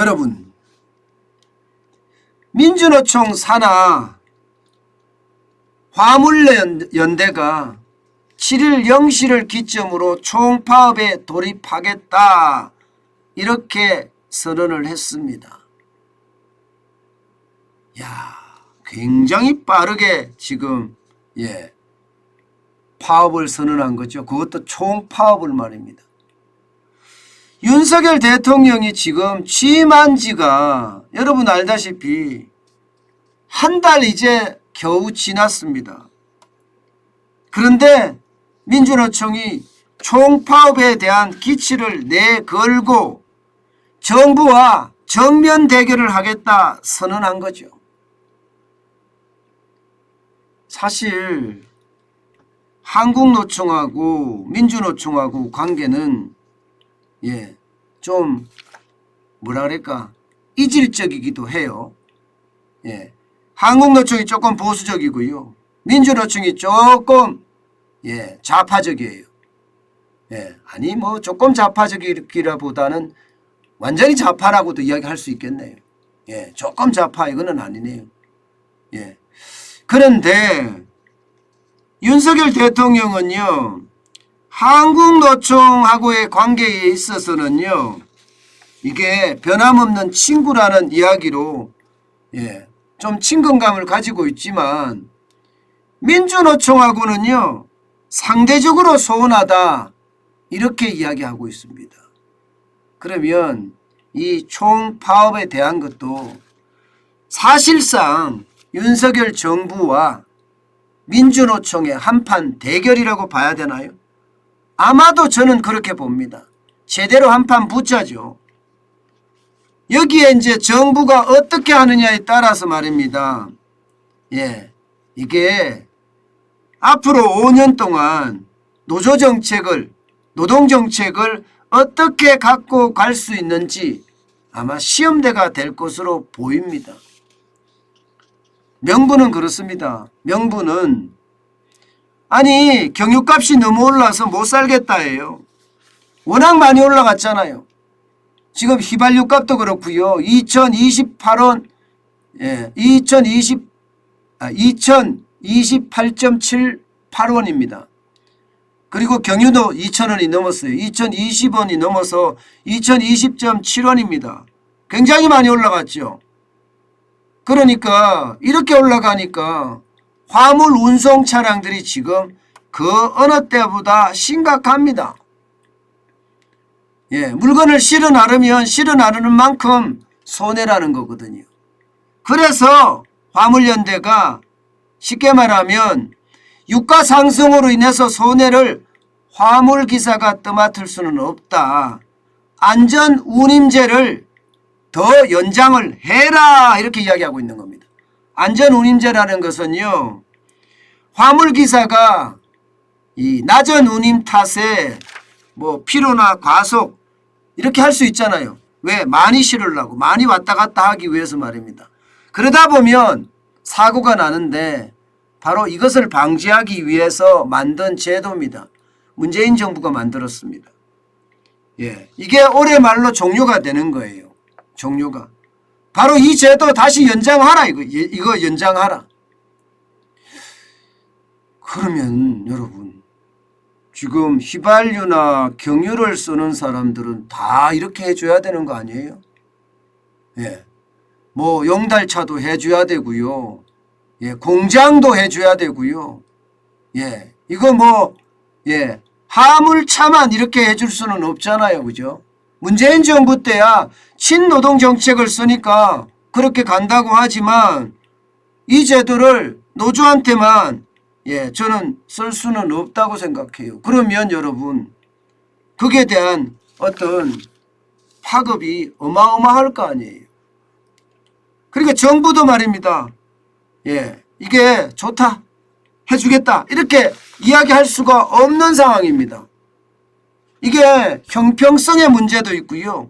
여러분, 민주노총 산하 화물연대가 7일 0시를 기점으로 총파업에 돌입하겠다 이렇게 선언을 했습니다. 야, 굉장히 빠르게 지금 파업을 선언한 거죠. 그것도 총파업을 말입니다. 윤석열 대통령이 지금 취임한 지가 여러분 알다시피 한 달 이제 겨우 지났습니다. 그런데 민주노총이 총파업에 대한 기치를 내걸고 정부와 정면 대결을 하겠다 선언한 거죠. 사실 한국노총하고 민주노총하고 관계는 좀 뭐라 그럴까 이질적이기도 해요. 한국노총이 조금 보수적이고요. 민주노총이 조금 좌파적이에요. 아니 뭐 조금 좌파적이라보다는 완전히 좌파라고도 이야기할 수 있겠네요. 조금 좌파 이거는 아니네요. 그런데 윤석열 대통령은요, 한국노총하고의 관계에 있어서는요, 이게 변함없는 친구라는 이야기로 좀 친근감을 가지고 있지만 민주노총하고는요 상대적으로 소원하다 이렇게 이야기하고 있습니다. 그러면 이 총파업에 대한 것도 사실상 윤석열 정부와 민주노총의 한판 대결이라고 봐야 되나요? 아마도 저는 그렇게 봅니다. 제대로 한판 붙자죠. 여기에 이제 정부가 어떻게 하느냐에 따라서 말입니다. 이게 앞으로 5년 동안 노동정책을 어떻게 갖고 갈 수 있는지 아마 시험대가 될 것으로 보입니다. 명분은 그렇습니다. 명분은 아니 경유값이 너무 올라서 못 살겠다예요. 워낙 많이 올라갔잖아요. 지금 휘발유 값도 그렇고요. 2028.78원입니다. 그리고 경유도 2,000원이 넘었어요. 2,020원이 넘어서 2,020.7원입니다. 굉장히 많이 올라갔죠. 그러니까 이렇게 올라가니까 화물 운송 차량들이 지금 그 어느 때보다 심각합니다. 물건을 실어 나르면 실어 나르는 만큼 손해라는 거거든요. 그래서 화물연대가 쉽게 말하면 유가 상승으로 인해서 손해를 화물기사가 떠맡을 수는 없다. 안전운임제를 더 연장을 해라 이렇게 이야기하고 있는 겁니다. 안전운임제라는 것은요, 화물기사가 이 낮은 운임 탓에 뭐 피로나 과속 이렇게 할 수 있잖아요. 왜? 많이 실으려고 많이 왔다 갔다 하기 위해서 말입니다. 그러다 보면 사고가 나는데 바로 이것을 방지하기 위해서 만든 제도입니다. 문재인 정부가 만들었습니다. 이게 올해 말로 종료가 되는 거예요. 종료가. 바로 이 제도 다시 연장하라 이거 연장하라. 그러면 여러분 지금 휘발유나 경유를 쓰는 사람들은 다 이렇게 해줘야 되는 거 아니에요? 뭐 용달차도 해줘야 되고요. 공장도 해줘야 되고요. 이거 뭐 화물차만 이렇게 해줄 수는 없잖아요. 그죠? 문재인 정부 때야 친노동 정책을 쓰니까 그렇게 간다고 하지만 이 제도를 노조한테만 저는 쓸 수는 없다고 생각해요. 그러면 여러분 거기에 대한 어떤 파급이 어마어마할 거 아니에요. 그러니까 정부도 말입니다. 이게 좋다 해주겠다 이렇게 이야기할 수가 없는 상황입니다. 이게 형평성의 문제도 있고요.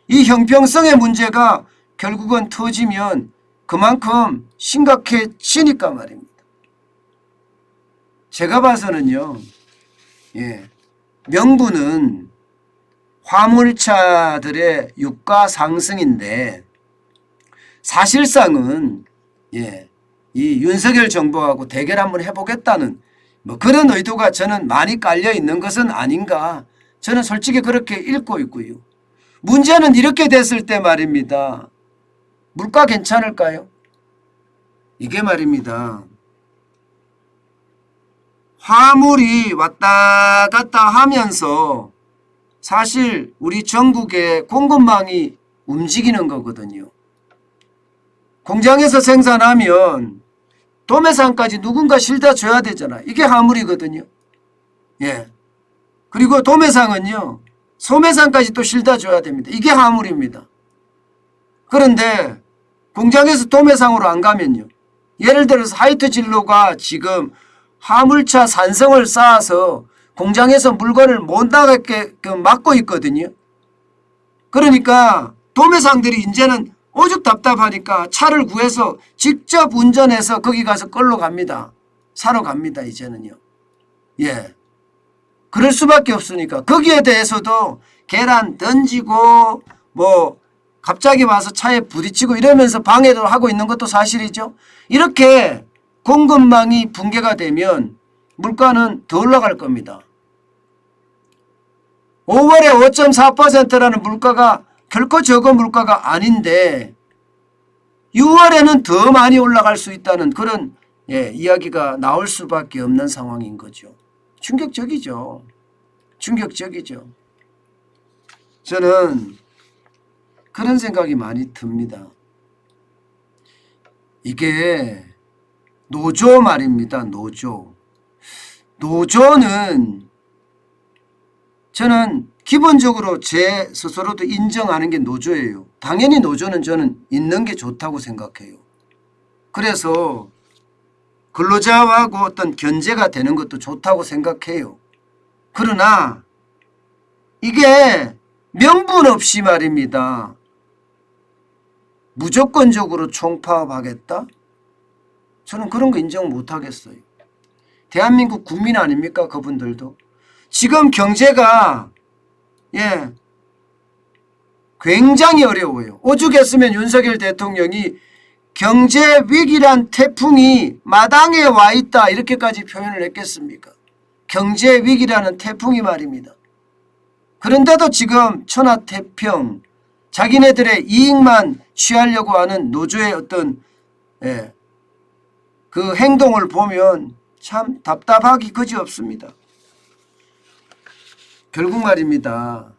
이 형평성의 문제가 결국은 터지면 그만큼 심각해지니까 말입니다. 제가 봐서는요, 명분은 화물차들의 유가 상승인데 사실상은 이 윤석열 정부하고 대결 한번 해보겠다는 뭐 그런 의도가 저는 많이 깔려 있는 것은 아닌가, 저는 솔직히 그렇게 읽고 있고요. 문제는 이렇게 됐을 때 말입니다. 물가 괜찮을까요? 이게 말입니다. 화물이 왔다 갔다 하면서 사실 우리 전국의 공급망이 움직이는 거거든요. 공장에서 생산하면 도매상까지 누군가 실다 줘야 되잖아. 이게 화물이거든요. 그리고 도매상은요, 소매상까지 또 실다 줘야 됩니다. 이게 화물입니다. 그런데 공장에서 도매상으로 안 가면요, 예를 들어서 하이트 진로가 지금 화물차 산성을 쌓아서 공장에서 물건을 못 나가게 막고 있거든요. 그러니까 도매상들이 이제는 오죽 답답하니까 차를 구해서 직접 운전해서 거기 가서 끌러 갑니다. 사러 갑니다. 이제는요. 그럴 수밖에 없으니까 거기에 대해서도 계란 던지고 뭐 갑자기 와서 차에 부딪히고 이러면서 방해를 하고 있는 것도 사실이죠. 이렇게 공급망이 붕괴가 되면 물가는 더 올라갈 겁니다. 5월에 5.4%라는 물가가 결코 적은 물가가 아닌데 6월에는 더 많이 올라갈 수 있다는 그런 이야기가 나올 수밖에 없는 상황인 거죠. 충격적이죠. 충격적이죠. 저는 그런 생각이 많이 듭니다. 이게 노조 말입니다. 노조. 노조는 저는 기본적으로 제 스스로도 인정하는 게 노조예요. 당연히 노조는 저는 있는 게 좋다고 생각해요. 그래서 근로자하고 어떤 견제가 되는 것도 좋다고 생각해요. 그러나 이게 명분 없이 말입니다. 무조건적으로 총파업하겠다? 저는 그런 거 인정 못하겠어요. 대한민국 국민 아닙니까? 그분들도. 지금 경제가 굉장히 어려워요. 오죽했으면 윤석열 대통령이 경제 위기란 태풍이 마당에 와 있다 이렇게까지 표현을 했겠습니까? 경제 위기라는 태풍이 말입니다. 그런데도 지금 천하태평, 자기네들의 이익만 취하려고 하는 노조의 어떤 그 행동을 보면 참 답답하기 그지없습니다. 결국 말입니다.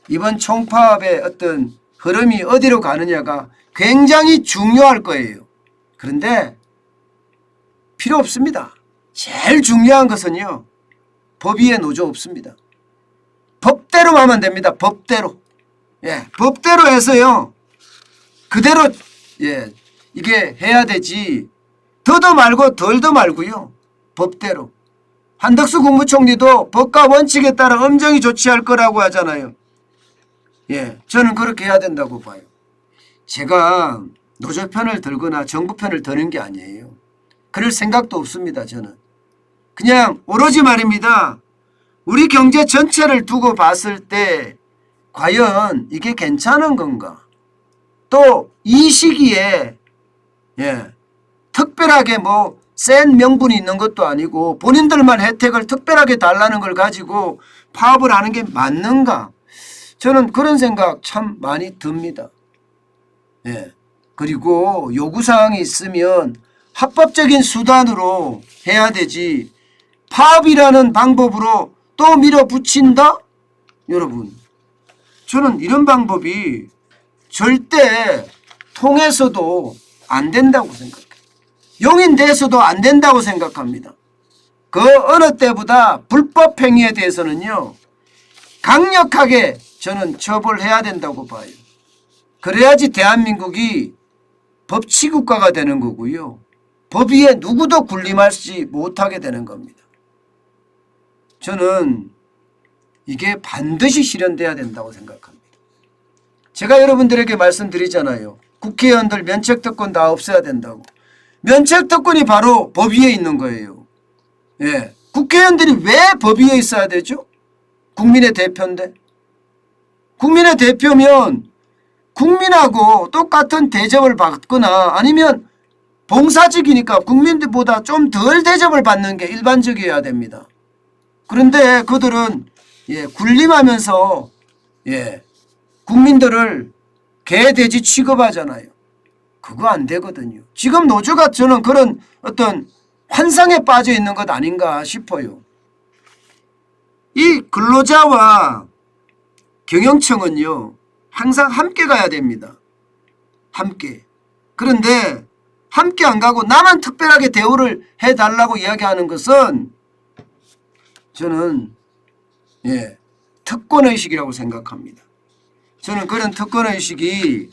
이번 총파업의 어떤 흐름이 어디로 가느냐가 굉장히 중요할 거예요. 그런데 필요 없습니다. 제일 중요한 것은요, 법 위에 노조 없습니다. 법대로 하면 됩니다. 법대로. 법대로 해서요, 그대로 이게 해야 되지, 더도 말고 덜도 말고요, 법대로. 한덕수 국무총리도 법과 원칙에 따라 엄정히 조치할 거라고 하잖아요. 저는 그렇게 해야 된다고 봐요. 제가 노조 편을 들거나 정부 편을 드는 게 아니에요. 그럴 생각도 없습니다. 저는 그냥 오로지 말입니다. 우리 경제 전체를 두고 봤을 때 과연 이게 괜찮은 건가? 또 이 시기에 특별하게 뭐 센 명분이 있는 것도 아니고 본인들만 혜택을 특별하게 달라는 걸 가지고 파업을 하는 게 맞는가? 저는 그런 생각 참 많이 듭니다. 그리고 요구사항이 있으면 합법적인 수단으로 해야 되지, 파업이라는 방법으로 또 밀어붙인다? 여러분, 저는 이런 방법이 절대 통해서도 안 된다고 생각해요. 용인돼서도 안 된다고 생각합니다. 그 어느 때보다 불법 행위에 대해서는요, 강력하게 저는 처벌해야 된다고 봐요. 그래야지 대한민국이 법치국가가 되는 거고요, 법 위에 누구도 군림하지 못하게 되는 겁니다. 저는 이게 반드시 실현돼야 된다고 생각합니다. 제가 여러분들에게 말씀드리잖아요. 국회의원들 면책특권 다 없애야 된다고. 면책특권이 바로 법 위에 있는 거예요. 국회의원들이 왜 법 위에 있어야 되죠? 국민의 대표인데. 국민의 대표면 국민하고 똑같은 대접을 받거나 아니면 봉사직이니까 국민들보다 좀 덜 대접을 받는 게 일반적이어야 됩니다. 그런데 그들은 군림하면서 국민들을 개, 돼지 취급하잖아요. 그거 안 되거든요. 지금 노조가 저는 그런 어떤 환상에 빠져 있는 것 아닌가 싶어요. 이 근로자와 경영청은요, 항상 함께 가야 됩니다. 함께. 그런데 함께 안 가고 나만 특별하게 대우를 해달라고 이야기하는 것은 저는 특권의식이라고 생각합니다. 저는 그런 특권의식이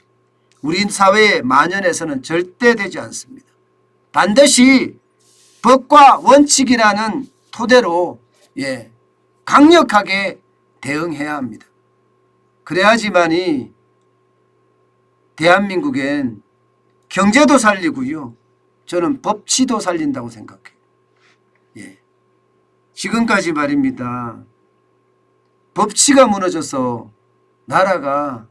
우리 사회에 만연해서는 절대 되지 않습니다. 반드시 법과 원칙이라는 토대로 강력하게 대응해야 합니다. 그래야지만이 대한민국엔 경제도 살리고요. 저는 법치도 살린다고 생각해요. 지금까지 말입니다. 법치가 무너져서 나라가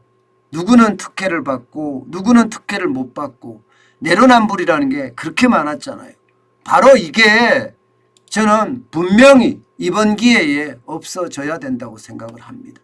누구는 특혜를 받고 누구는 특혜를 못 받고 내로남불이라는 게 그렇게 많았잖아요. 바로 이게 저는 분명히 이번 기회에 없어져야 된다고 생각을 합니다.